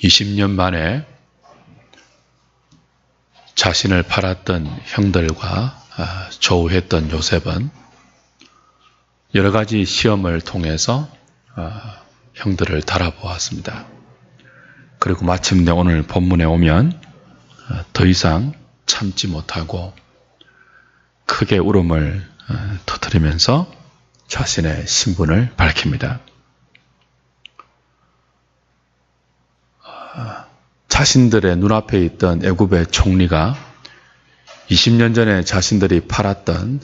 20년 만에 자신을 팔았던 형들과 조우했던 요셉은 여러 가지 시험을 통해서 형들을 달아보았습니다. 그리고 마침내 오늘 본문에 오면 더 이상 참지 못하고 크게 울음을 터뜨리면서 자신의 신분을 밝힙니다. 자신들의 눈앞에 있던 애굽의 총리가 20년 전에 자신들이 팔았던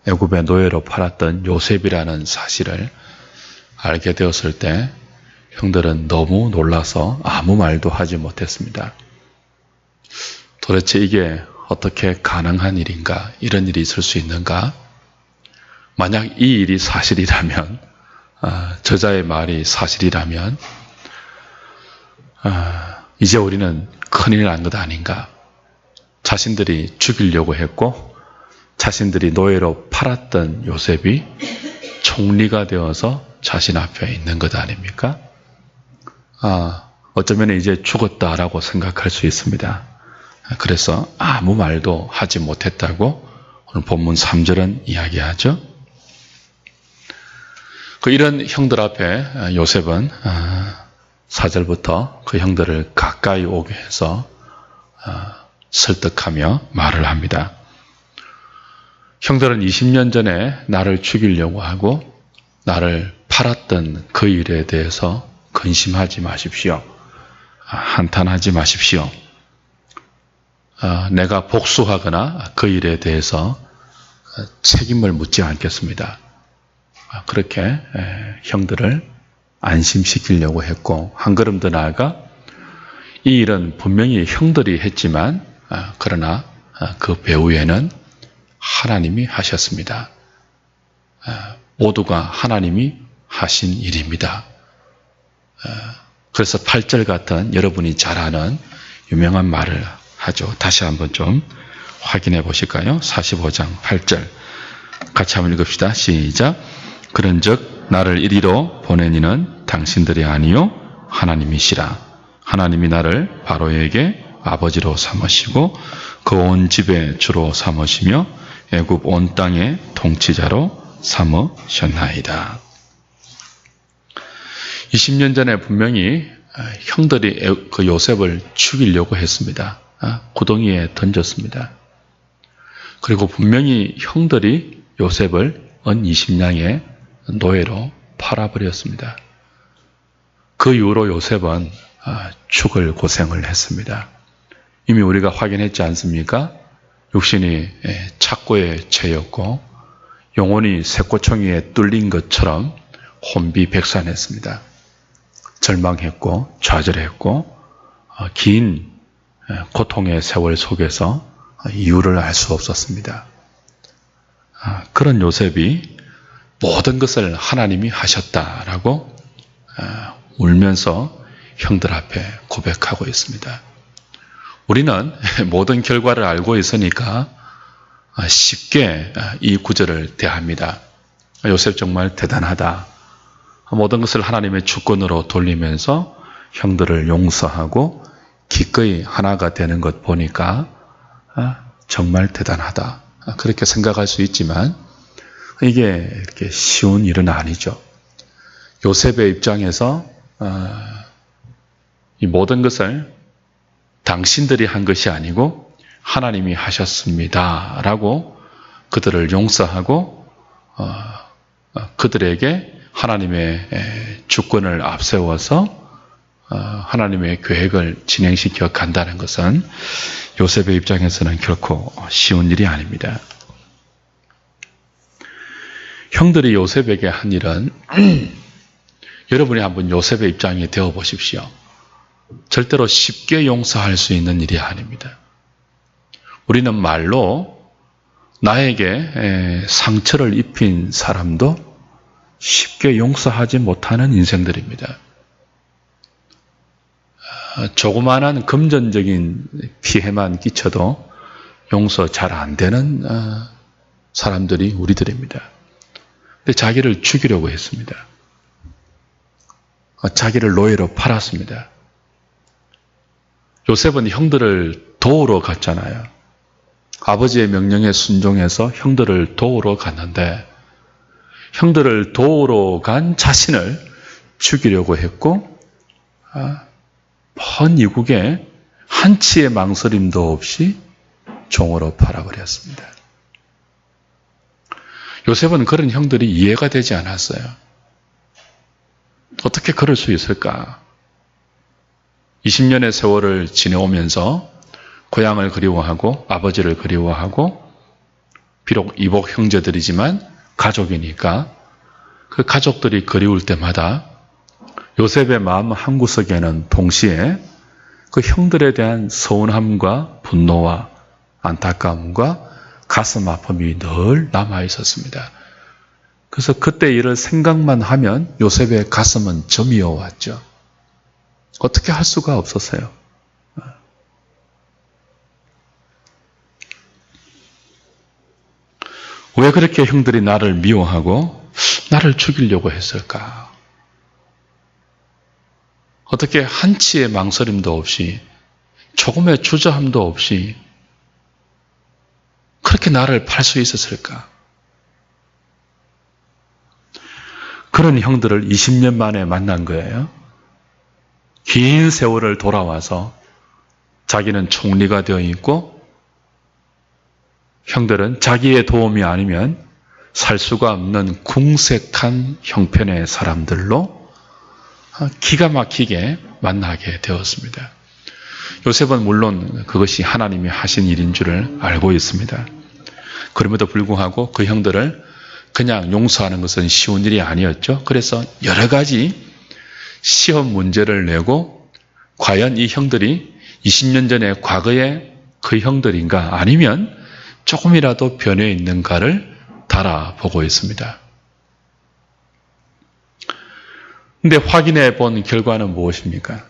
애굽의 노예로 팔았던 요셉이라는 사실을 알게 되었을 때 형들은 너무 놀라서 아무 말도 하지 못했습니다. 도대체 이게 어떻게 가능한 일인가? 이런 일이 있을 수 있는가? 만약 이 일이 사실이라면, 저자의 말이 사실이라면 이제 우리는 큰일 난 것 아닌가? 자신들이 죽이려고 했고 자신들이 노예로 팔았던 요셉이 총리가 되어서 자신 앞에 있는 것 아닙니까? 어쩌면 이제 죽었다라고 생각할 수 있습니다. 그래서 아무 말도 하지 못했다고 오늘 본문 3절은 이야기하죠. 이런 형들 앞에 요셉은 4절부터 그 형들을 가까이 오게 해서 설득하며 말을 합니다. 형들은 20년 전에 나를 죽이려고 하고 나를 팔았던 그 일에 대해서 근심하지 마십시오. 한탄하지 마십시오. 내가 복수하거나 그 일에 대해서 책임을 묻지 않겠습니다. 그렇게 형들을 안심시키려고 했고 한 걸음 더 나아가 이 일은 분명히 형들이 했지만 그러나 그 배후에는 하나님이 하셨습니다. 모두가 하나님이 하신 일입니다. 그래서 8절 같은 여러분이 잘 아는 유명한 말을 하죠. 다시 한번 좀 확인해 보실까요? 45장 8절 같이 한번 읽읍시다. 시작. 그런즉 나를 이리로 보낸 이는 당신들이 아니요 하나님이시라. 하나님이 나를 바로에게 아버지로 삼으시고 그 온 집의 주로 삼으시며 애굽 온 땅의 통치자로 삼으셨나이다. 20년 전에 분명히 형들이 그 요셉을 죽이려고 했습니다. 구덩이에 던졌습니다. 그리고 분명히 형들이 요셉을 은 20냥의 노예로 팔아버렸습니다. 그 이후로 요셉은 죽을 고생을 했습니다. 이미 우리가 확인했지 않습니까? 육신이 착고에 채였고 영혼이 쇠꼬챙이에 뚫린 것처럼 혼비백산했습니다. 절망했고 좌절했고 긴 고통의 세월 속에서 이유를 알 수 없었습니다. 그런 요셉이 모든 것을 하나님이 하셨다라고 울면서 형들 앞에 고백하고 있습니다. 우리는 모든 결과를 알고 있으니까 쉽게 이 구절을 대합니다. 요셉 정말 대단하다. 모든 것을 하나님의 주권으로 돌리면서 형들을 용서하고 기꺼이 하나가 되는 것 보니까 정말 대단하다. 그렇게 생각할 수 있지만 이게 이렇게 쉬운 일은 아니죠. 요셉의 입장에서 이 모든 것을 당신들이 한 것이 아니고 하나님이 하셨습니다 라고 그들을 용서하고 그들에게 하나님의 주권을 앞세워서 하나님의 계획을 진행시켜 간다는 것은 요셉의 입장에서는 결코 쉬운 일이 아닙니다. 형들이 요셉에게 한 일은 여러분이 한번 요셉의 입장이 되어 보십시오. 절대로 쉽게 용서할 수 있는 일이 아닙니다. 우리는 말로 나에게 상처를 입힌 사람도 쉽게 용서하지 못하는 인생들입니다. 조그마한 금전적인 피해만 끼쳐도 용서 잘 안 되는 사람들이 우리들입니다. 근데 자기를 죽이려고 했습니다. 자기를 노예로 팔았습니다. 요셉은 형들을 도우러 갔잖아요. 아버지의 명령에 순종해서 형들을 도우러 갔는데 형들을 도우러 간 자신을 죽이려고 했고 먼 이국에 한치의 망설임도 없이 종으로 팔아버렸습니다. 요셉은 그런 형들이 이해가 되지 않았어요. 어떻게 그럴 수 있을까? 20년의 세월을 지내오면서 고향을 그리워하고 아버지를 그리워하고 비록 이복 형제들이지만 가족이니까 그 가족들이 그리울 때마다 요셉의 마음 한구석에는 동시에 그 형들에 대한 서운함과 분노와 안타까움과 가슴 아픔이 늘 남아 있었습니다. 그래서 그때 일을 생각만 하면 요셉의 가슴은 저미어 왔죠. 어떻게 할 수가 없었어요. 왜 그렇게 형들이 나를 미워하고 나를 죽이려고 했을까? 어떻게 한치의 망설임도 없이 조금의 주저함도 없이 그렇게 나를 팔 수 있었을까? 그런 형들을 20년 만에 만난 거예요. 긴 세월을 돌아와서 자기는 총리가 되어 있고 형들은 자기의 도움이 아니면 살 수가 없는 궁색한 형편의 사람들로 기가 막히게 만나게 되었습니다. 요셉은 물론 그것이 하나님이 하신 일인 줄을 알고 있습니다. 그럼에도 불구하고 그 형들을 그냥 용서하는 것은 쉬운 일이 아니었죠. 그래서 여러 가지 시험 문제를 내고 과연 이 형들이 20년 전에 과거의 그 형들인가 아니면 조금이라도 변해 있는가를 달아보고 있습니다. 근데 확인해 본 결과는 무엇입니까?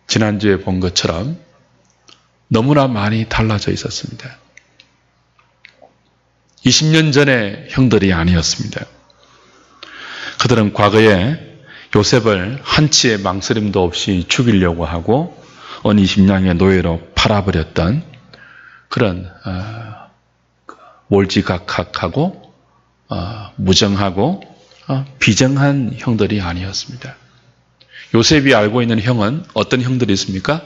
지난주에 본 것처럼 너무나 많이 달라져 있었습니다. 20년 전의 형들이 아니었습니다. 그들은 과거에 요셉을 한치의 망설임도 없이 죽이려고 하고 언이심양의 노예로 팔아버렸던 그런 몰지각각하고 무정하고 비정한 형들이 아니었습니다. 요셉이 알고 있는 형은 어떤 형들이 있습니까?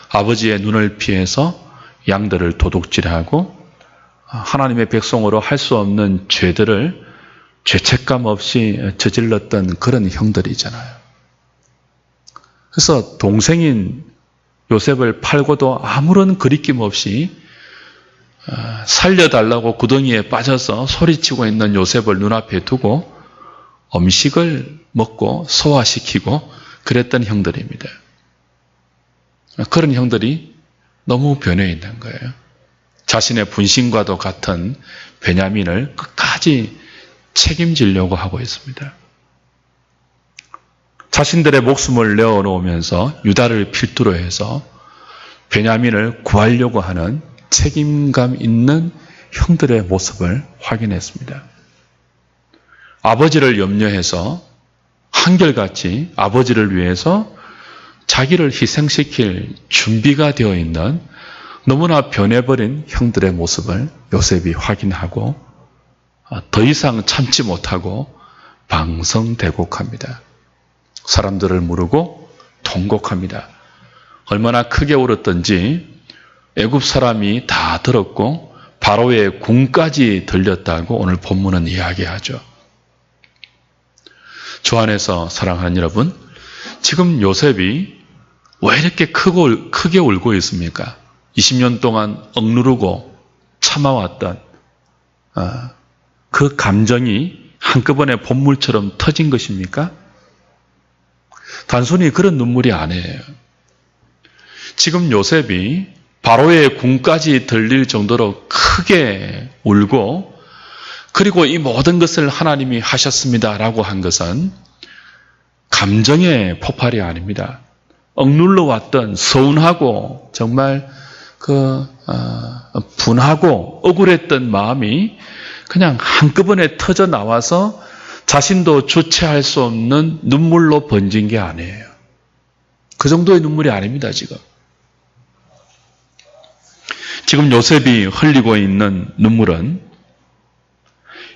아버지의 눈을 피해서 양들을 도둑질하고 하나님의 백성으로 할 수 없는 죄들을 죄책감 없이 저질렀던 그런 형들이잖아요. 그래서 동생인 요셉을 팔고도 아무런 거리낌 없이 살려달라고 구덩이에 빠져서 소리치고 있는 요셉을 눈앞에 두고 음식을 먹고 소화시키고 그랬던 형들입니다. 그런 형들이 너무 변해 있는 거예요. 자신의 분신과도 같은 베냐민을 끝까지 책임지려고 하고 있습니다. 자신들의 목숨을 내어놓으면서 유다를 필두로 해서 베냐민을 구하려고 하는 책임감 있는 형들의 모습을 확인했습니다. 아버지를 염려해서 한결같이 아버지를 위해서 자기를 희생시킬 준비가 되어 있는 너무나 변해버린 형들의 모습을 요셉이 확인하고 더 이상 참지 못하고 방성대곡합니다. 사람들을 무르고 통곡합니다. 얼마나 크게 울었던지 애굽 사람이 다 들었고 바로의 궁까지 들렸다고 오늘 본문은 이야기하죠. 주 안에서 사랑하는 여러분, 지금 요셉이 왜 이렇게 크게 울고 있습니까? 20년 동안 억누르고 참아왔던 그 감정이 한꺼번에 본물처럼 터진 것입니까? 단순히 그런 눈물이 아니에요. 지금 요셉이 바로의 궁까지 들릴 정도로 크게 울고 그리고 이 모든 것을 하나님이 하셨습니다라고 한 것은 감정의 폭발이 아닙니다. 억눌러 왔던 서운하고 정말 분하고 억울했던 마음이 그냥 한꺼번에 터져 나와서 자신도 주체할 수 없는 눈물로 번진 게 아니에요. 그 정도의 눈물이 아닙니다, 지금. 지금 요셉이 흘리고 있는 눈물은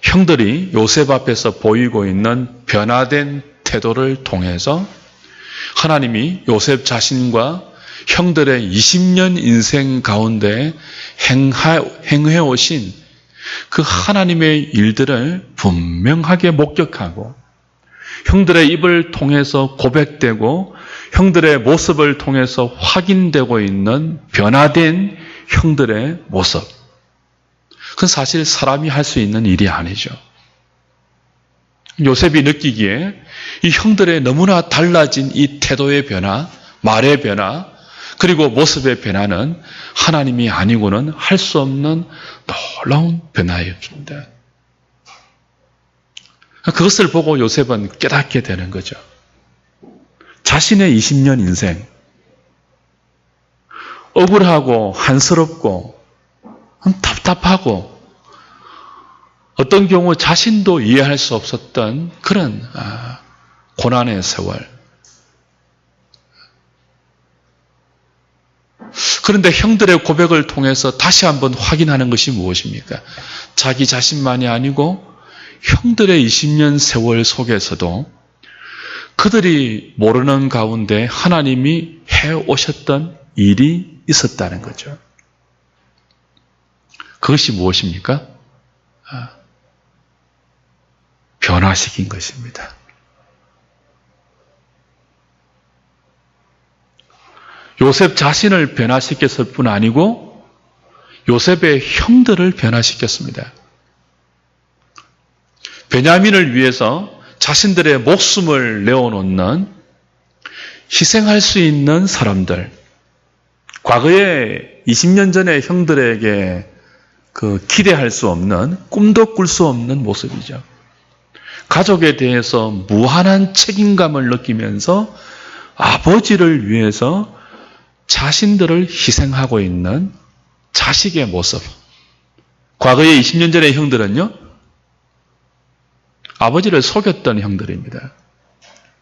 형들이 요셉 앞에서 보이고 있는 변화된 태도를 통해서 하나님이 요셉 자신과 형들의 20년 인생 가운데 행해 오신 그 하나님의 일들을 분명하게 목격하고 형들의 입을 통해서 고백되고 형들의 모습을 통해서 확인되고 있는 변화된 형들의 모습. 그건 사실 사람이 할 수 있는 일이 아니죠. 요셉이 느끼기에 이 형들의 너무나 달라진 이 태도의 변화, 말의 변화, 그리고 모습의 변화는 하나님이 아니고는 할 수 없는 놀라운 변화였습니다. 그것을 보고 요셉은 깨닫게 되는 거죠. 자신의 20년 인생, 억울하고 한스럽고 답답하고 어떤 경우 자신도 이해할 수 없었던 그런 고난의 세월. 그런데 형들의 고백을 통해서 다시 한번 확인하는 것이 무엇입니까? 자기 자신만이 아니고 형들의 20년 세월 속에서도 그들이 모르는 가운데 하나님이 해오셨던 일이 있었다는 거죠. 그것이 무엇입니까? 변화시킨 것입니다. 요셉 자신을 변화시켰을 뿐 아니고 요셉의 형들을 변화시켰습니다. 베냐민을 위해서 자신들의 목숨을 내어놓는 희생할 수 있는 사람들, 과거에 20년 전에 형들에게 기대할 수 없는, 꿈도 꿀 수 없는 모습이죠. 가족에 대해서 무한한 책임감을 느끼면서 아버지를 위해서 자신들을 희생하고 있는 자식의 모습. 과거에 20년 전의 형들은요, 아버지를 속였던 형들입니다.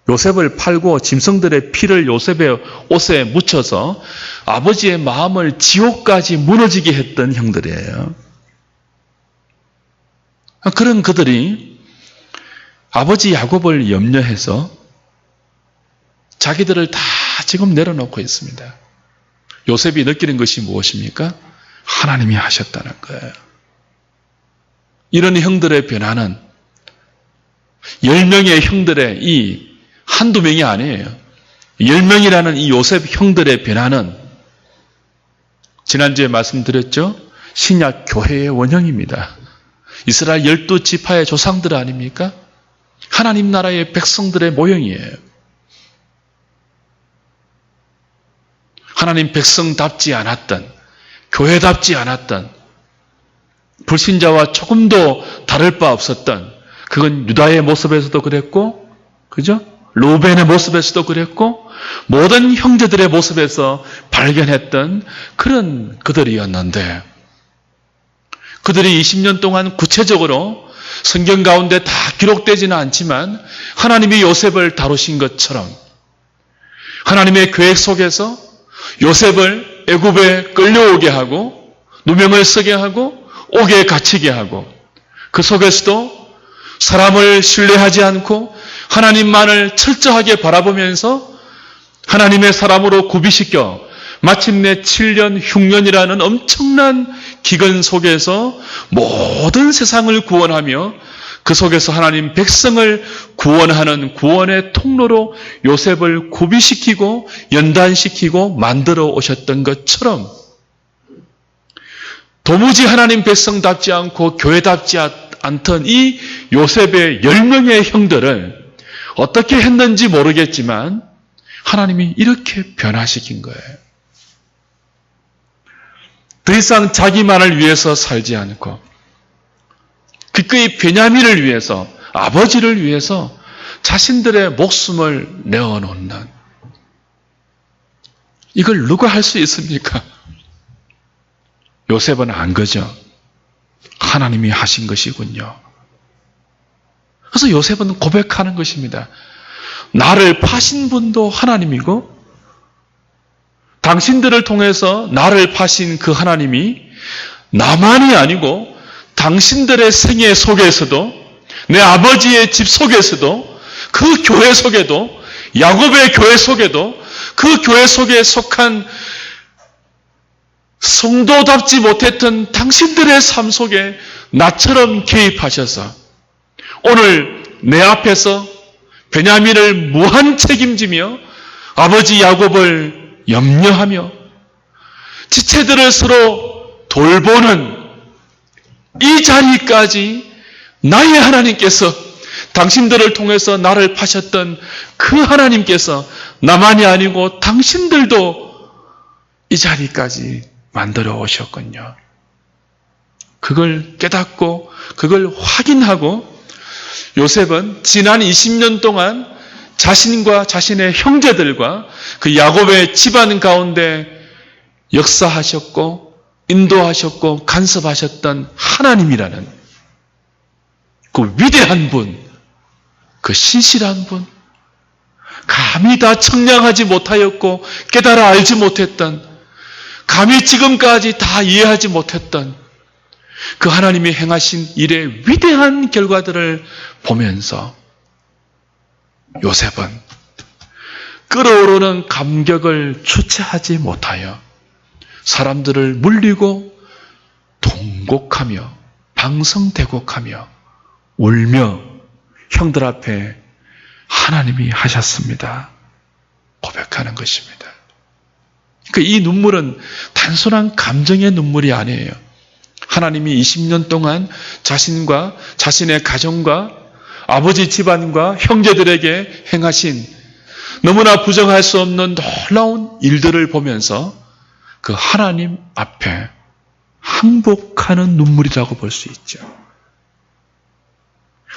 요셉을 팔고 짐승들의 피를 요셉의 옷에 묻혀서 아버지의 마음을 지옥까지 무너지게 했던 형들이에요. 그런 그들이 아버지 야곱을 염려해서 자기들을 다 지금 내려놓고 있습니다. 요셉이 느끼는 것이 무엇입니까? 하나님이 하셨다는 거예요. 이런 형들의 변화는 10명의 형들의 이 한두 명이 아니에요. 10명이라는 이 요셉 형들의 변화는 지난주에 말씀드렸죠? 신약 교회의 원형입니다. 이스라엘 12지파의 조상들 아닙니까? 하나님 나라의 백성들의 모형이에요. 하나님 백성답지 않았던, 교회답지 않았던, 불신자와 조금도 다를 바 없었던, 그건 유다의 모습에서도 그랬고, 그죠? 로벤의 모습에서도 그랬고, 모든 형제들의 모습에서 발견했던 그런 그들이었는데, 그들이 20년 동안 구체적으로 성경 가운데 다 기록되지는 않지만 하나님이 요셉을 다루신 것처럼 하나님의 계획 속에서 요셉을 애굽에 끌려오게 하고 누명을 쓰게 하고 옥에 갇히게 하고 그 속에서도 사람을 신뢰하지 않고 하나님만을 철저하게 바라보면서 하나님의 사람으로 구비시켜 마침내 7년 흉년이라는 엄청난 기근 속에서 모든 세상을 구원하며 그 속에서 하나님 백성을 구원하는 구원의 통로로 요셉을 구비시키고 연단시키고 만들어 오셨던 것처럼 도무지 하나님 백성답지 않고 교회답지 않던 이 요셉의 10명의 형들을 어떻게 했는지 모르겠지만 하나님이 이렇게 변화시킨 거예요. 더 이상 자기만을 위해서 살지 않고 기꺼이 베냐민을 위해서 아버지를 위해서 자신들의 목숨을 내어놓는 이걸 누가 할 수 있습니까? 요셉은 안 거죠. 하나님이 하신 것이군요. 그래서 요셉은 고백하는 것입니다. 나를 파신 분도 하나님이고 당신들을 통해서 나를 파신 그 하나님이 나만이 아니고 당신들의 생애 속에서도, 내 아버지의 집 속에서도, 그 교회 속에도, 야곱의 교회 속에도, 그 교회 속에 속한 성도답지 못했던 당신들의 삶 속에 나처럼 개입하셔서 오늘 내 앞에서 베냐민을 무한 책임지며 아버지 야곱을 염려하며 지체들을 서로 돌보는 이 자리까지 나의 하나님께서, 당신들을 통해서 나를 파셨던 그 하나님께서 나만이 아니고 당신들도 이 자리까지 만들어 오셨군요. 그걸 깨닫고 그걸 확인하고 요셉은 지난 20년 동안 자신과 자신의 형제들과 그 야곱의 집안 가운데 역사하셨고 인도하셨고 간섭하셨던 하나님이라는 그 위대한 분, 그 신실한 분, 감히 다 청량하지 못하였고 깨달아 알지 못했던, 감히 지금까지 다 이해하지 못했던 그 하나님이 행하신 일의 위대한 결과들을 보면서 요셉은 끓어오르는 감격을 주체하지 못하여 사람들을 물리고 통곡하며 방성대곡하며 울며 형들 앞에 하나님이 하셨습니다 고백하는 것입니다. 그러니까 이 눈물은 단순한 감정의 눈물이 아니에요. 하나님이 20년 동안 자신과 자신의 가정과 아버지 집안과 형제들에게 행하신 너무나 부정할 수 없는 놀라운 일들을 보면서 그 하나님 앞에 항복하는 눈물이라고 볼 수 있죠.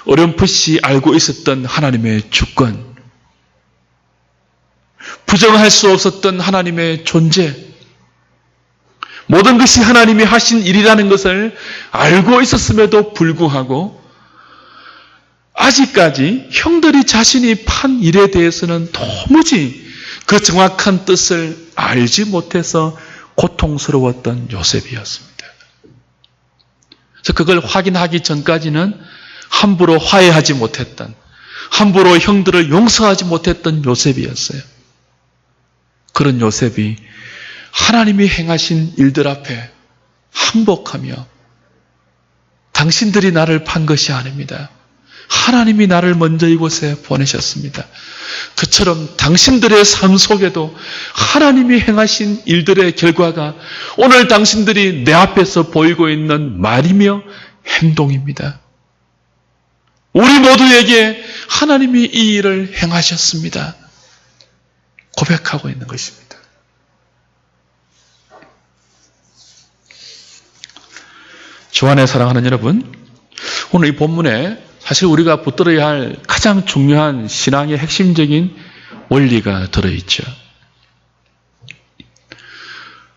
어렴풋이 알고 있었던 하나님의 주권, 부정할 수 없었던 하나님의 존재, 모든 것이 하나님이 하신 일이라는 것을 알고 있었음에도 불구하고 아직까지 형들이 자신이 판 일에 대해서는 도무지 그 정확한 뜻을 알지 못해서 고통스러웠던 요셉이었습니다. 그래서 그걸 확인하기 전까지는 함부로 화해하지 못했던, 함부로 형들을 용서하지 못했던 요셉이었어요. 그런 요셉이 하나님이 행하신 일들 앞에 항복하며 당신들이 나를 판 것이 아닙니다. 하나님이 나를 먼저 이곳에 보내셨습니다. 그처럼 당신들의 삶 속에도 하나님이 행하신 일들의 결과가 오늘 당신들이 내 앞에서 보이고 있는 말이며 행동입니다. 우리 모두에게 하나님이 이 일을 행하셨습니다. 고백하고 있는 것입니다. 주 안에 사랑하는 여러분, 오늘 이 본문에 사실 우리가 붙들어야 할 가장 중요한 신앙의 핵심적인 원리가 들어있죠.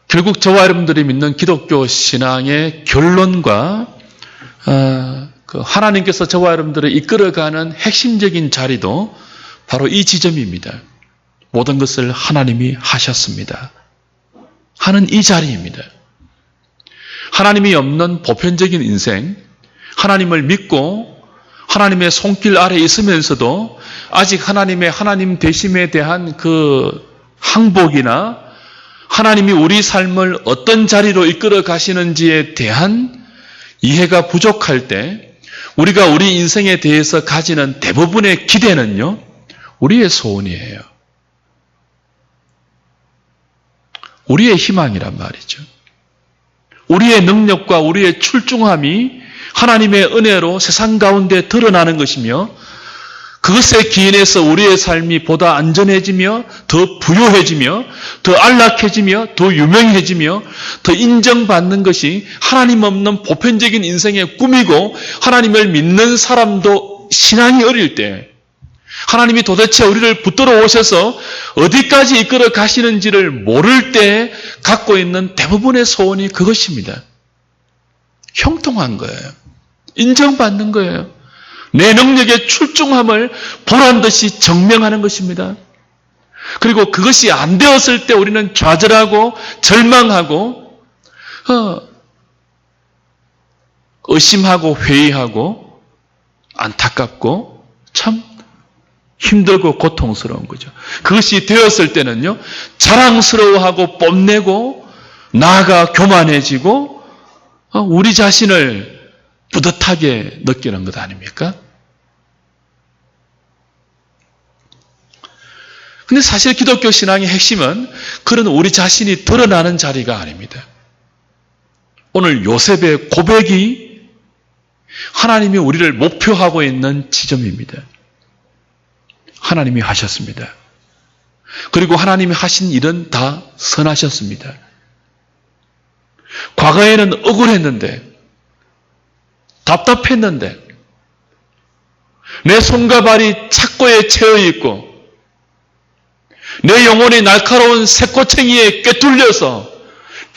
결국 저와 여러분들이 믿는 기독교 신앙의 결론과 그 하나님께서 저와 여러분들을 이끌어가는 핵심적인 자리도 바로 이 지점입니다. 모든 것을 하나님이 하셨습니다 하는 이 자리입니다. 하나님이 없는 보편적인 인생, 하나님을 믿고 하나님의 손길 아래 있으면서도 아직 하나님의 하나님 되심에 대한 그 항복이나 하나님이 우리 삶을 어떤 자리로 이끌어 가시는지에 대한 이해가 부족할 때 우리가 우리 인생에 대해서 가지는 대부분의 기대는요, 우리의 소원이에요. 우리의 희망이란 말이죠. 우리의 능력과 우리의 출중함이 하나님의 은혜로 세상 가운데 드러나는 것이며 그것에 기인해서 우리의 삶이 보다 안전해지며 더 부유해지며 더 안락해지며 더 유명해지며 더 인정받는 것이 하나님 없는 보편적인 인생의 꿈이고 하나님을 믿는 사람도 신앙이 어릴 때 하나님이 도대체 우리를 붙들어 오셔서 어디까지 이끌어 가시는지를 모를 때 갖고 있는 대부분의 소원이 그것입니다. 형통한 거예요. 인정받는 거예요. 내 능력의 출중함을 보란듯이 증명하는 것입니다. 그리고 그것이 안 되었을 때 우리는 좌절하고 절망하고 의심하고 회의하고 안타깝고 참 힘들고 고통스러운 거죠. 그것이 되었을 때는요, 자랑스러워하고 뽐내고 나아가 교만해지고 우리 자신을 뿌듯하게 느끼는 것 아닙니까? 근데 사실 기독교 신앙의 핵심은 그런 우리 자신이 드러나는 자리가 아닙니다. 오늘 요셉의 고백이 하나님이 우리를 목표하고 있는 지점입니다. 하나님이 하셨습니다. 그리고 하나님이 하신 일은 다 선하셨습니다. 과거에는 억울했는데, 답답했는데, 내 손과 발이 착고에 채여 있고, 내 영혼이 날카로운 새꼬챙이에 꿰뚫려서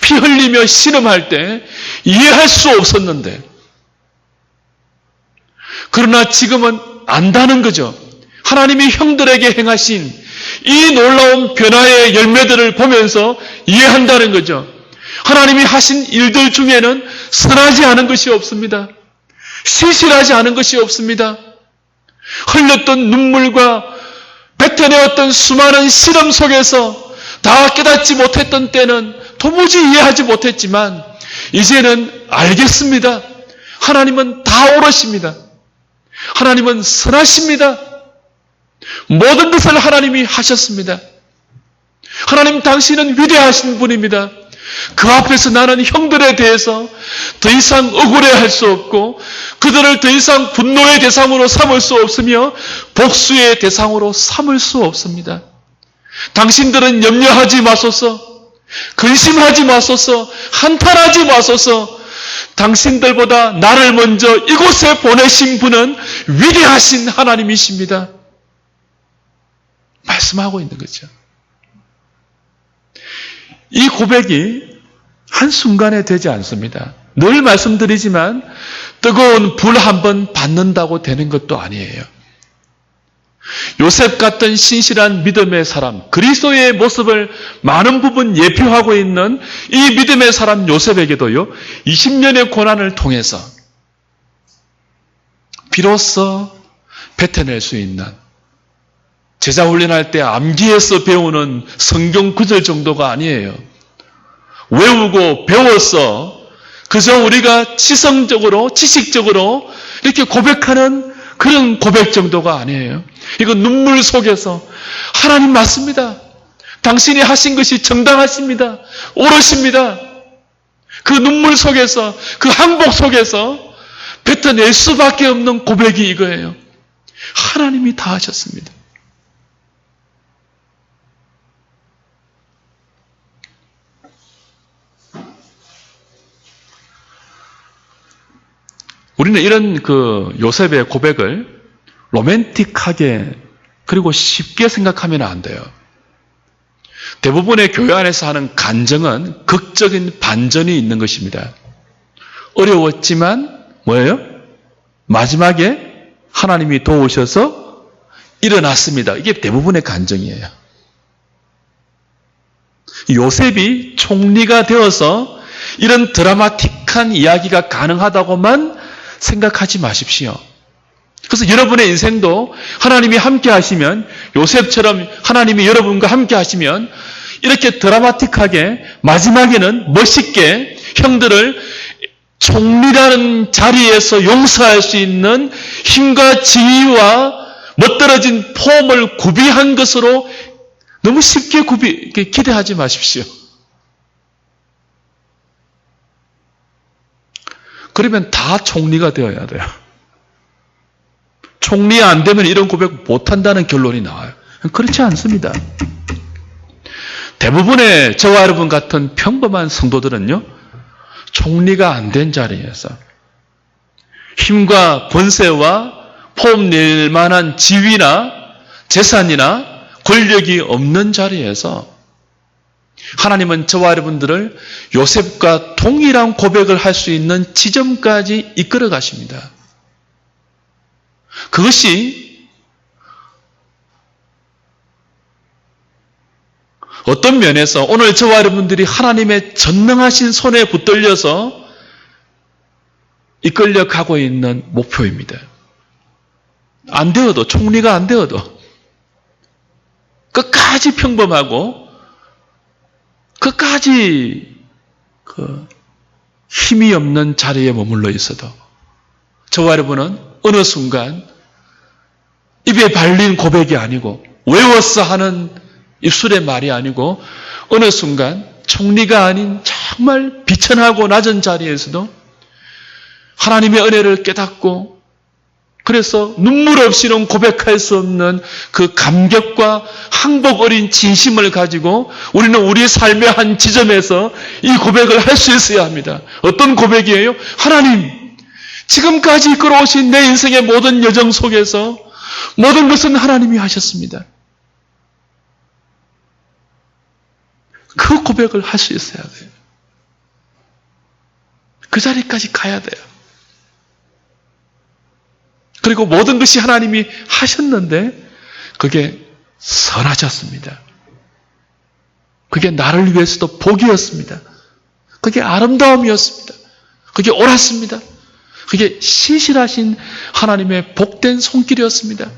피 흘리며 신음할 때 이해할 수 없었는데, 그러나 지금은 안다는 거죠. 하나님이 형들에게 행하신 이 놀라운 변화의 열매들을 보면서 이해한다는 거죠. 하나님이 하신 일들 중에는 선하지 않은 것이 없습니다. 시실하지 않은 것이 없습니다. 흘렸던 눈물과 뱉어내었던 수많은 시름 속에서 다 깨닫지 못했던 때는 도무지 이해하지 못했지만 이제는 알겠습니다. 하나님은 다 옳으십니다. 하나님은 선하십니다. 모든 것을 하나님이 하셨습니다. 하나님 당신은 위대하신 분입니다. 그 앞에서 나는 형들에 대해서 더 이상 억울해할 수 없고 그들을 더 이상 분노의 대상으로 삼을 수 없으며 복수의 대상으로 삼을 수 없습니다. 당신들은 염려하지 마소서, 근심하지 마소서, 한탄하지 마소서. 당신들보다 나를 먼저 이곳에 보내신 분은 위대하신 하나님이십니다. 말씀하고 있는 거죠. 이 고백이 한순간에 되지 않습니다. 늘 말씀드리지만 뜨거운 불 한 번 받는다고 되는 것도 아니에요. 요셉 같은 신실한 믿음의 사람, 그리스도의 모습을 많은 부분 예표하고 있는 이 믿음의 사람 요셉에게도요, 20년의 고난을 통해서 비로소 뱉어낼 수 있는, 제자 훈련할 때 암기해서 배우는 성경 구절 정도가 아니에요. 외우고 배워서 그저 우리가 지성적으로, 지식적으로 이렇게 고백하는 그런 고백 정도가 아니에요. 이거 눈물 속에서 하나님 맞습니다. 당신이 하신 것이 정당하십니다. 옳으십니다. 그 눈물 속에서, 그 항복 속에서 뱉어낼 수밖에 없는 고백이 이거예요. 하나님이 다 하셨습니다. 우리는 이런 그 요셉의 고백을 로맨틱하게 그리고 쉽게 생각하면 안 돼요. 대부분의 교회 안에서 하는 간증은 극적인 반전이 있는 것입니다. 어려웠지만 뭐예요? 마지막에 하나님이 도우셔서 일어났습니다. 이게 대부분의 간증이에요. 요셉이 총리가 되어서 이런 드라마틱한 이야기가 가능하다고만 생각하지 마십시오. 그래서 여러분의 인생도 하나님이 함께 하시면, 요셉처럼 하나님이 여러분과 함께 하시면 이렇게 드라마틱하게 마지막에는 멋있게 형들을 총리라는 자리에서 용서할 수 있는 힘과 지위와 멋들어진 폼을 구비한 것으로 너무 쉽게 기대하지 마십시오. 그러면 다 총리가 되어야 돼요. 총리 안 되면 이런 고백 못한다는 결론이 나와요. 그렇지 않습니다. 대부분의 저와 여러분 같은 평범한 성도들은요, 총리가 안 된 자리에서 힘과 권세와 폼 낼 만한 지위나 재산이나 권력이 없는 자리에서 하나님은 저와 여러분들을 요셉과 동일한 고백을 할 수 있는 지점까지 이끌어 가십니다. 그것이 어떤 면에서 오늘 저와 여러분들이 하나님의 전능하신 손에 붙들려서 이끌려 가고 있는 목표입니다. 안 되어도, 총리가 안 되어도 끝까지 평범하고 끝까지 힘이 없는 자리에 머물러 있어도 저와 여러분은 어느 순간 입에 발린 고백이 아니고 외워서 하는 입술의 말이 아니고 어느 순간 총리가 아닌 정말 비천하고 낮은 자리에서도 하나님의 은혜를 깨닫고 그래서 눈물 없이는 고백할 수 없는 그 감격과 항복 어린 진심을 가지고 우리는 우리의 삶의 한 지점에서 이 고백을 할 수 있어야 합니다. 어떤 고백이에요? 하나님, 지금까지 끌어오신 내 인생의 모든 여정 속에서 모든 것은 하나님이 하셨습니다. 그 고백을 할 수 있어야 돼요. 그 자리까지 가야 돼요. 그리고 모든 것이 하나님이 하셨는데 그게 선하셨습니다. 그게 나를 위해서도 복이었습니다. 그게 아름다움이었습니다. 그게 옳았습니다. 그게 신실하신 하나님의 복된 손길이었습니다.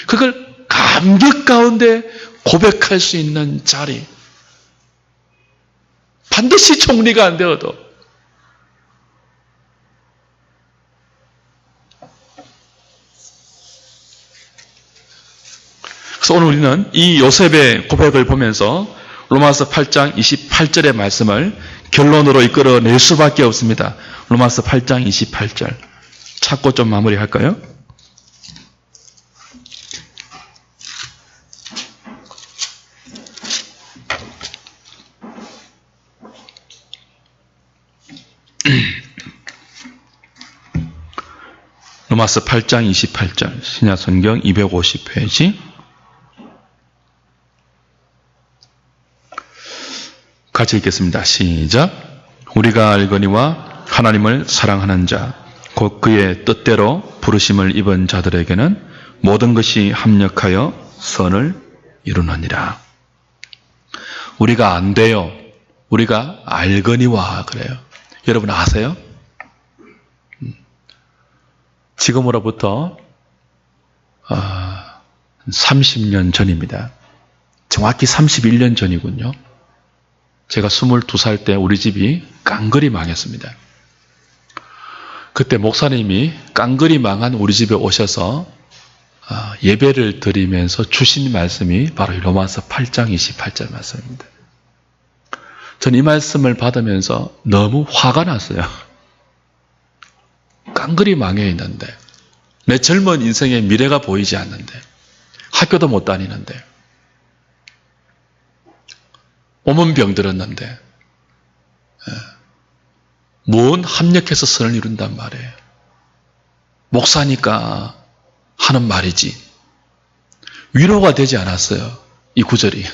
그걸 감격 가운데 고백할 수 있는 자리. 반드시 총리가 안 되어도 그래서 오늘 우리는 이 요셉의 고백을 보면서 로마서 8장 28절의 말씀을 결론으로 이끌어낼 수밖에 없습니다. 로마서 8장 28절 찾고 좀 마무리할까요? 로마서 8장 28절 신약성경 250페이지 같이 읽겠습니다. 시작. 우리가 알거니와 하나님을 사랑하는 자, 곧 그의 뜻대로 부르심을 입은 자들에게는 모든 것이 합력하여 선을 이루느니라. 우리가 안 돼요. 우리가 알거니와 그래요. 여러분 아세요? 지금으로부터 30년 전입니다. 정확히 31년 전이군요. 제가 22살 때 우리 집이 깡그리 망했습니다. 그때 목사님이 깡그리 망한 우리 집에 오셔서 예배를 드리면서 주신 말씀이 바로 로마서 8장 28절 말씀입니다. 전 이 말씀을 받으면서 너무 화가 났어요. 깡그리 망해 있는데 내 젊은 인생의 미래가 보이지 않는데 학교도 못 다니는데 몸은 병들었는데 뭔 합력해서 선을 이룬단 말이에요. 목사니까 하는 말이지 위로가 되지 않았어요. 이 구절이.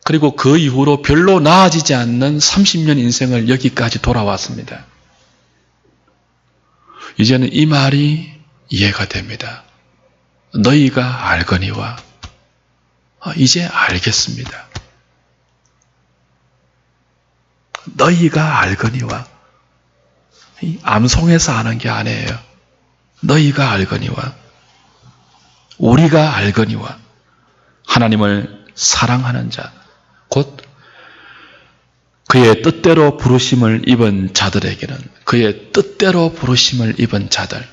그리고 그 이후로 별로 나아지지 않는 30년 인생을 여기까지 돌아왔습니다. 이제는 이 말이 이해가 됩니다. 너희가 알거니와 이제 알겠습니다. 너희가 알거니와 암송해서 아는 게 아니에요. 너희가 알거니와 우리가 알거니와 하나님을 사랑하는 자 곧 그의 뜻대로 부르심을 입은 자들에게는 그의 뜻대로 부르심을 입은 자들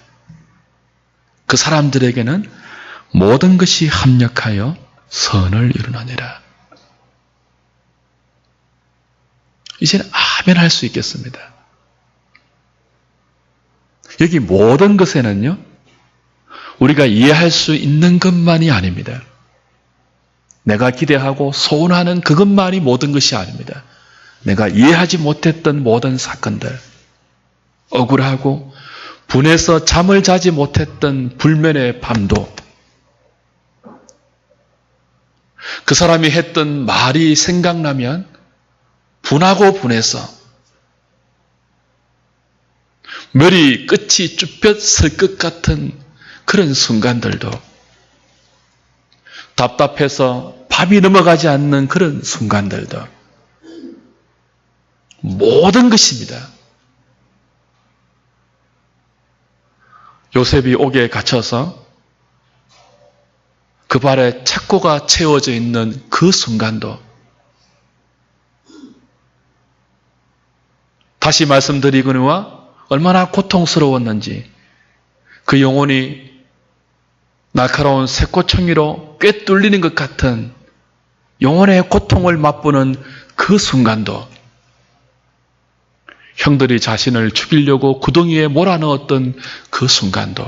그 사람들에게는 모든 것이 합력하여 선을 이루느니라. 이제는 아멘 할 수 있겠습니다. 여기 모든 것에는요 우리가 이해할 수 있는 것만이 아닙니다. 내가 기대하고 소원하는 그것만이 모든 것이 아닙니다. 내가 이해하지 못했던 모든 사건들, 억울하고 분해서 잠을 자지 못했던 불면의 밤도 그 사람이 했던 말이 생각나면 분하고 분해서 머리 끝이 쭈뼛 설 것 같은 그런 순간들도 답답해서 밥이 넘어가지 않는 그런 순간들도 모든 것입니다. 요셉이 옥에 갇혀서 그 발에 착고가 채워져 있는 그 순간도 다시 말씀드리거니와 얼마나 고통스러웠는지 그 영혼이 날카로운 새꼬챙이로 꿰뚫리는 것 같은 영혼의 고통을 맛보는 그 순간도 형들이 자신을 죽이려고 구덩이에 몰아넣었던 그 순간도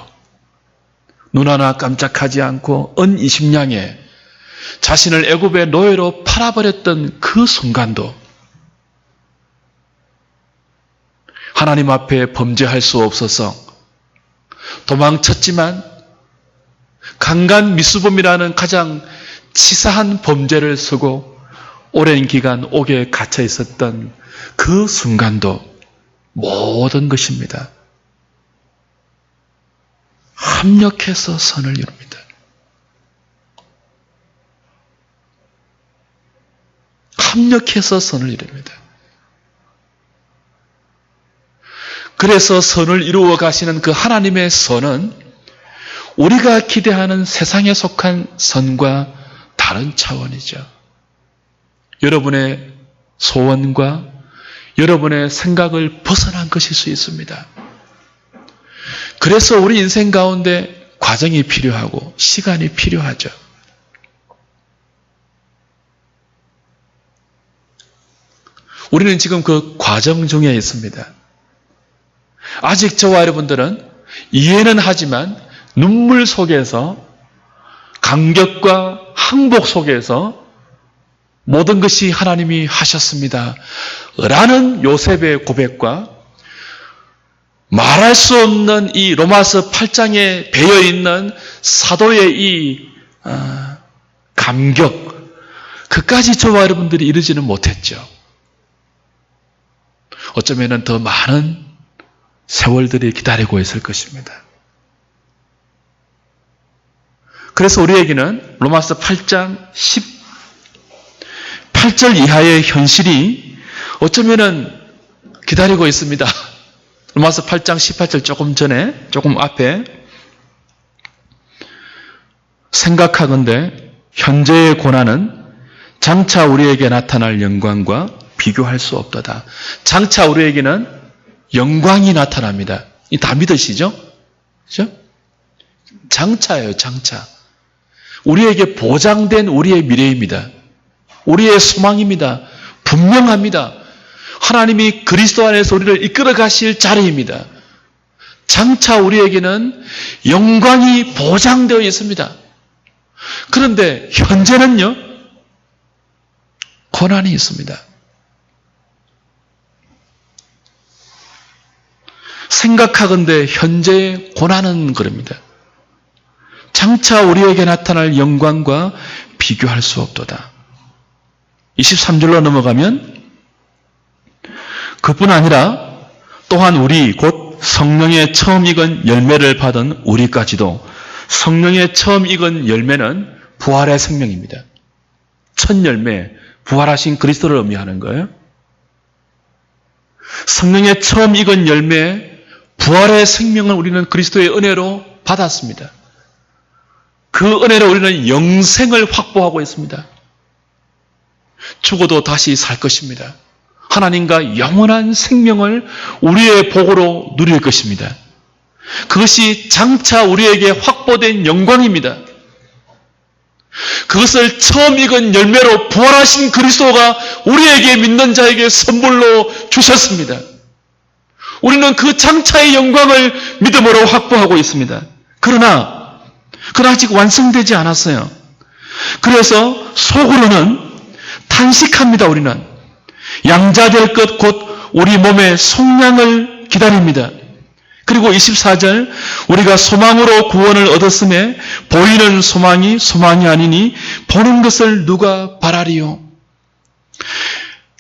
눈 하나 깜짝하지 않고 은 20냥에 자신을 애굽의 노예로 팔아버렸던 그 순간도 하나님 앞에 범죄할 수 없어서 도망쳤지만 강간 미수범이라는 가장 치사한 범죄를 쓰고 오랜 기간 옥에 갇혀 있었던 그 순간도 모든 것입니다. 합력해서 선을 이룹니다. 합력해서 선을 이룹니다. 그래서 선을 이루어 가시는 그 하나님의 선은 우리가 기대하는 세상에 속한 선과 다른 차원이죠. 여러분의 소원과 여러분의 생각을 벗어난 것일 수 있습니다. 그래서 우리 인생 가운데 과정이 필요하고 시간이 필요하죠. 우리는 지금 그 과정 중에 있습니다. 아직 저와 여러분들은 이해는 하지만 눈물 속에서 감격과 항복 속에서 모든 것이 하나님이 하셨습니다 라는 요셉의 고백과 말할 수 없는 이 로마서 8장에 배어있는 사도의 이 감격, 그까지 저와 여러분들이 이르지는 못했죠. 어쩌면 더 많은 세월들이 기다리고 있을 것입니다. 그래서 우리에게는 로마서 8장 18절 이하의 현실이 어쩌면 기다리고 있습니다. 로마서 8장 18절 조금 전에, 조금 앞에 생각하건대 현재의 고난은 장차 우리에게 나타날 영광과 비교할 수 없도다. 장차 우리에게는 영광이 나타납니다. 이 다 믿으시죠? 그죠? 장차예요, 장차. 우리에게 보장된 우리의 미래입니다. 우리의 소망입니다. 분명합니다. 하나님이 그리스도 안에서 우리를 이끌어 가실 자리입니다. 장차 우리에게는 영광이 보장되어 있습니다. 그런데 현재는요, 고난이 있습니다. 생각하건대 현재의 고난은 그럽니다. 장차 우리에게 나타날 영광과 비교할 수 없도다. 23절로 넘어가면 그뿐 아니라 또한 우리 곧 성령의 처음 익은 열매를 받은 우리까지도, 성령의 처음 익은 열매는 부활의 생명입니다. 첫 열매, 부활하신 그리스도를 의미하는 거예요. 성령의 처음 익은 열매, 부활의 생명을 우리는 그리스도의 은혜로 받았습니다. 그 은혜로 우리는 영생을 확보하고 있습니다. 죽어도 다시 살 것입니다. 하나님과 영원한 생명을 우리의 복으로 누릴 것입니다. 그것이 장차 우리에게 확보된 영광입니다. 그것을 처음 익은 열매로 부활하신 그리스도가 우리에게 믿는 자에게 선물로 주셨습니다. 우리는 그 장차의 영광을 믿음으로 확보하고 있습니다. 그러나 아직 완성되지 않았어요. 그래서 속으로는 탄식합니다. 우리는 양자될 것 곧 우리 몸의 속량을 기다립니다. 그리고 24절, 우리가 소망으로 구원을 얻었음에 보이는 소망이 아니니 보는 것을 누가 바라리요.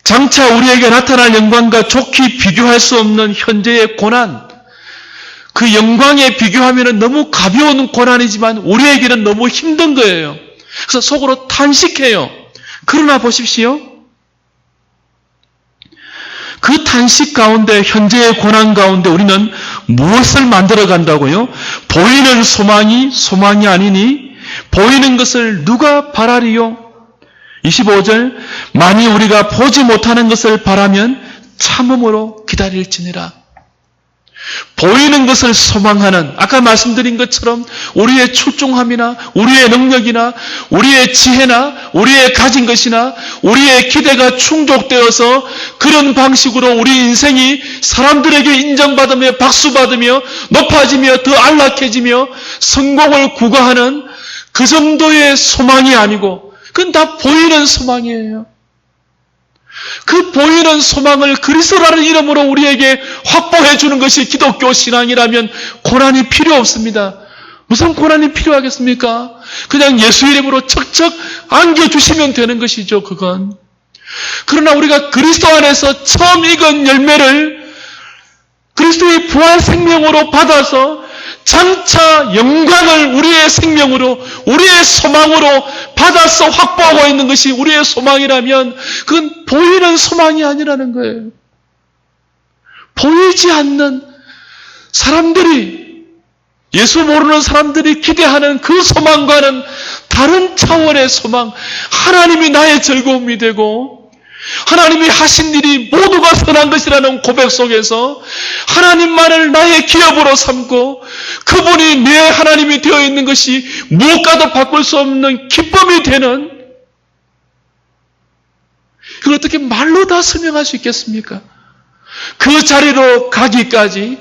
장차 우리에게 나타날 영광과 좋게 비교할 수 없는 현재의 고난, 그 영광에 비교하면 너무 가벼운 고난이지만 우리에게는 너무 힘든 거예요. 그래서 속으로 탄식해요. 그러나 보십시오. 그 탄식 가운데, 현재의 고난 가운데 우리는 무엇을 만들어 간다고요? 보이는 소망이 아니니 보이는 것을 누가 바라리요? 25절, 만일 우리가 보지 못하는 것을 바라면 참음으로 기다릴지니라. 보이는 것을 소망하는, 아까 말씀드린 것처럼 우리의 출중함이나 우리의 능력이나 우리의 지혜나 우리의 가진 것이나 우리의 기대가 충족되어서 그런 방식으로 우리 인생이 사람들에게 인정받으며 박수받으며 높아지며 더 안락해지며 성공을 구가하는 그 정도의 소망이 아니고 그건 다 보이는 소망이에요. 그 보이는 소망을 그리스도라는 이름으로 우리에게 확보해 주는 것이 기독교 신앙이라면 고난이 필요 없습니다. 무슨 고난이 필요하겠습니까? 그냥 예수 이름으로 척척 안겨주시면 되는 것이죠, 그건. 그러나 우리가 그리스도 안에서 처음 익은 열매를 그리스도의 부활 생명으로 받아서 장차 영광을 우리의 생명으로, 우리의 소망으로 받아서 확보하고 있는 것이 우리의 소망이라면 그건 보이는 소망이 아니라는 거예요. 보이지 않는 사람들이, 예수 모르는 사람들이 기대하는 그 소망과는 다른 차원의 소망, 하나님이 나의 즐거움이 되고 하나님이 하신 일이 모두가 선한 것이라는 고백 속에서 하나님만을 나의 기업으로 삼고 그분이 내 하나님이 되어 있는 것이 무엇과도 바꿀 수 없는 기쁨이 되는, 이걸 어떻게 말로 다 설명할 수 있겠습니까? 그 자리로 가기까지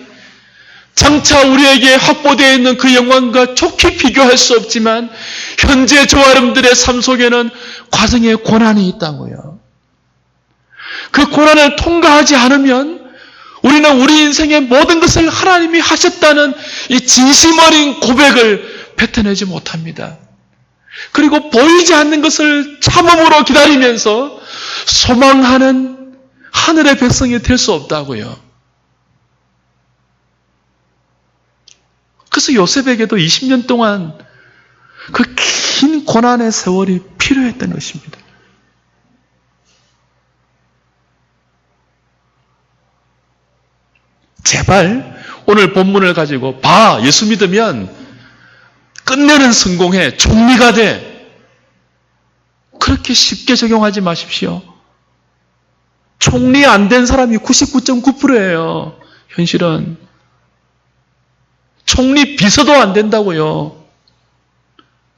장차 우리에게 확보되어 있는 그 영광과 좋게 비교할 수 없지만 현재 저와 여러분들의 삶 속에는 과정에 고난이 있다고요. 그 고난을 통과하지 않으면 우리는 우리 인생의 모든 것을 하나님이 하셨다는 이 진심 어린 고백을 뱉어내지 못합니다. 그리고 보이지 않는 것을 참음으로 기다리면서 소망하는 하늘의 백성이 될 수 없다고요. 그래서 요셉에게도 20년 동안 그 긴 고난의 세월이 필요했던 것입니다. 제발 오늘 본문을 가지고 봐, 예수 믿으면 끝내는 성공해, 총리가 돼, 그렇게 쉽게 적용하지 마십시오. 총리 안 된 사람이 99.9%예요. 현실은. 총리 비서도 안 된다고요.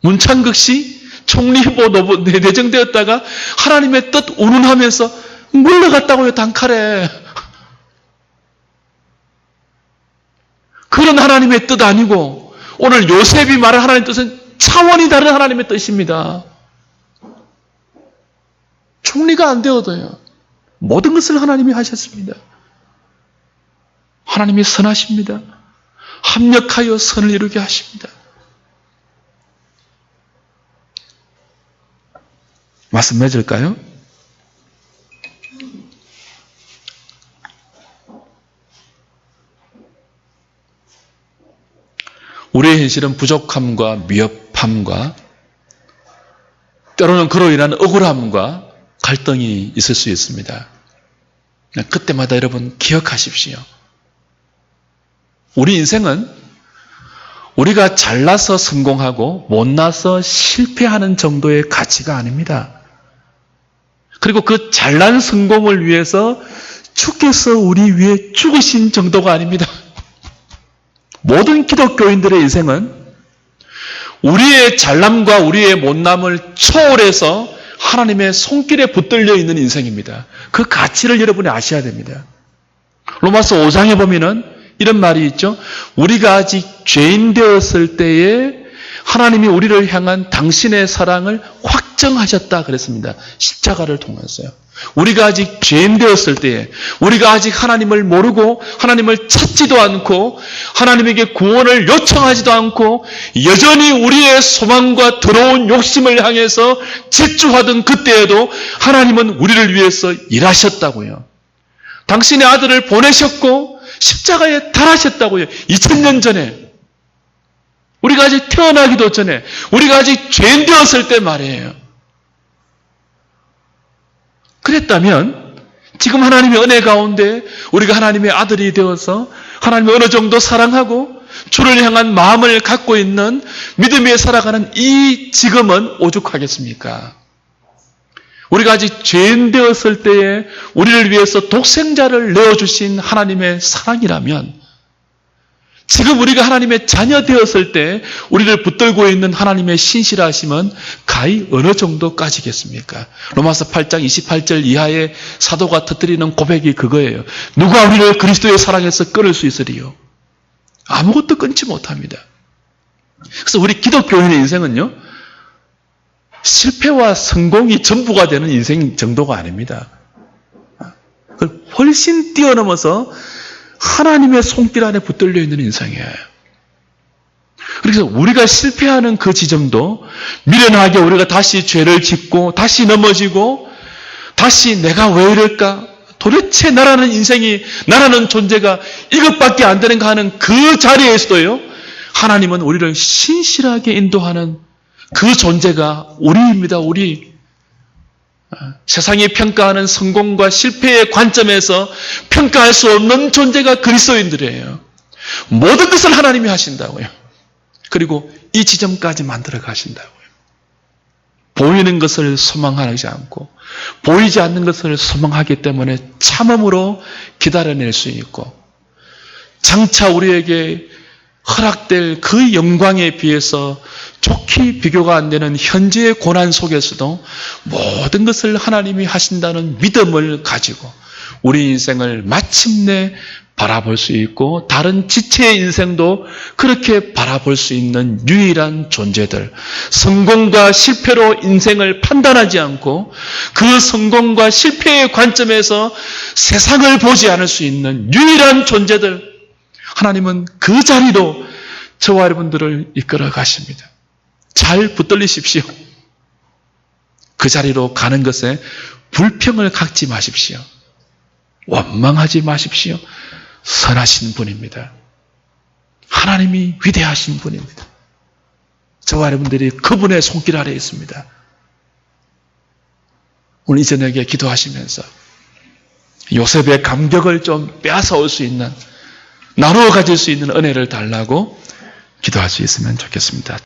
문창극 씨 총리 후보 내정되었다가 하나님의 뜻 운운하면서 물러갔다고요, 단칼에. 그런 하나님의 뜻 아니고 오늘 요셉이 말한 하나님의 뜻은 차원이 다른 하나님의 뜻입니다. 총리가 안 되어도요. 모든 것을 하나님이 하셨습니다. 하나님이 선하십니다. 합력하여 선을 이루게 하십니다. 말씀 맺을까요? 우리의 현실은 부족함과 미흡함과 때로는 그로 인한 억울함과 갈등이 있을 수 있습니다. 그때마다 여러분 기억하십시오. 우리 인생은 우리가 잘나서 성공하고 못나서 실패하는 정도의 가치가 아닙니다. 그리고 그 잘난 성공을 위해서 주께서 우리 위해 죽으신 정도가 아닙니다. 모든 기독교인들의 인생은 우리의 잘남과 우리의 못남을 초월해서 하나님의 손길에 붙들려 있는 인생입니다. 그 가치를 여러분이 아셔야 됩니다. 로마서 5장에 보면은 이런 말이 있죠. 우리가 아직 죄인 되었을 때에 하나님이 우리를 향한 당신의 사랑을 확정하셨다 그랬습니다. 십자가를 통해서요. 우리가 아직 죄인 되었을 때에, 우리가 아직 하나님을 모르고 하나님을 찾지도 않고 하나님에게 구원을 요청하지도 않고 여전히 우리의 소망과 더러운 욕심을 향해서 질주하던 그때에도 하나님은 우리를 위해서 일하셨다고요. 당신의 아들을 보내셨고 십자가에 달하셨다고요. 2000년 전에. 우리가 아직 태어나기도 전에, 우리가 아직 죄인 되었을 때 말이에요. 그랬다면 지금 하나님의 은혜 가운데 우리가 하나님의 아들이 되어서 하나님을 어느 정도 사랑하고 주를 향한 마음을 갖고 있는 믿음에 살아가는 이 지금은 오죽하겠습니까? 우리가 아직 죄인 되었을 때에 우리를 위해서 독생자를 내어주신 하나님의 사랑이라면 지금 우리가 하나님의 자녀 되었을 때 우리를 붙들고 있는 하나님의 신실하심은 가히 어느 정도까지겠습니까? 로마서 8장 28절 이하의 사도가 터뜨리는 고백이 그거예요. 누가 우리를 그리스도의 사랑에서 끊을 수 있으리요? 아무것도 끊지 못합니다. 그래서 우리 기독교인의 인생은요, 실패와 성공이 전부가 되는 인생 정도가 아닙니다. 그걸 훨씬 뛰어넘어서 하나님의 손길 안에 붙들려 있는 인생이에요. 그래서 우리가 실패하는 그 지점도 미련하게 우리가 다시 죄를 짓고 다시 넘어지고 다시 내가 왜 이럴까? 도대체 나라는 인생이, 나라는 존재가 이것밖에 안 되는가 하는 그 자리에서도요, 하나님은 우리를 신실하게 인도하는 그 존재가 우리입니다. 우리. 세상이 평가하는 성공과 실패의 관점에서 평가할 수 없는 존재가 그리스도인들이에요. 모든 것을 하나님이 하신다고요. 그리고 이 지점까지 만들어 가신다고요. 보이는 것을 소망하지 않고 보이지 않는 것을 소망하기 때문에 참음으로 기다려낼 수 있고 장차 우리에게 허락될 그 영광에 비해서 좋게 비교가 안 되는 현재의 고난 속에서도 모든 것을 하나님이 하신다는 믿음을 가지고 우리 인생을 마침내 바라볼 수 있고 다른 지체의 인생도 그렇게 바라볼 수 있는 유일한 존재들, 성공과 실패로 인생을 판단하지 않고 그 성공과 실패의 관점에서 세상을 보지 않을 수 있는 유일한 존재들, 하나님은 그 자리로 저와 여러분들을 이끌어 가십니다. 잘 붙들리십시오. 그 자리로 가는 것에 불평을 갖지 마십시오. 원망하지 마십시오. 선하신 분입니다. 하나님이 위대하신 분입니다. 저와 여러분들이 그분의 손길 아래에 있습니다. 오늘 이 저녁에 기도하시면서 요셉의 감격을 좀 빼앗아올 수 있는, 나누어 가질 수 있는 은혜를 달라고 기도할 수 있으면 좋겠습니다.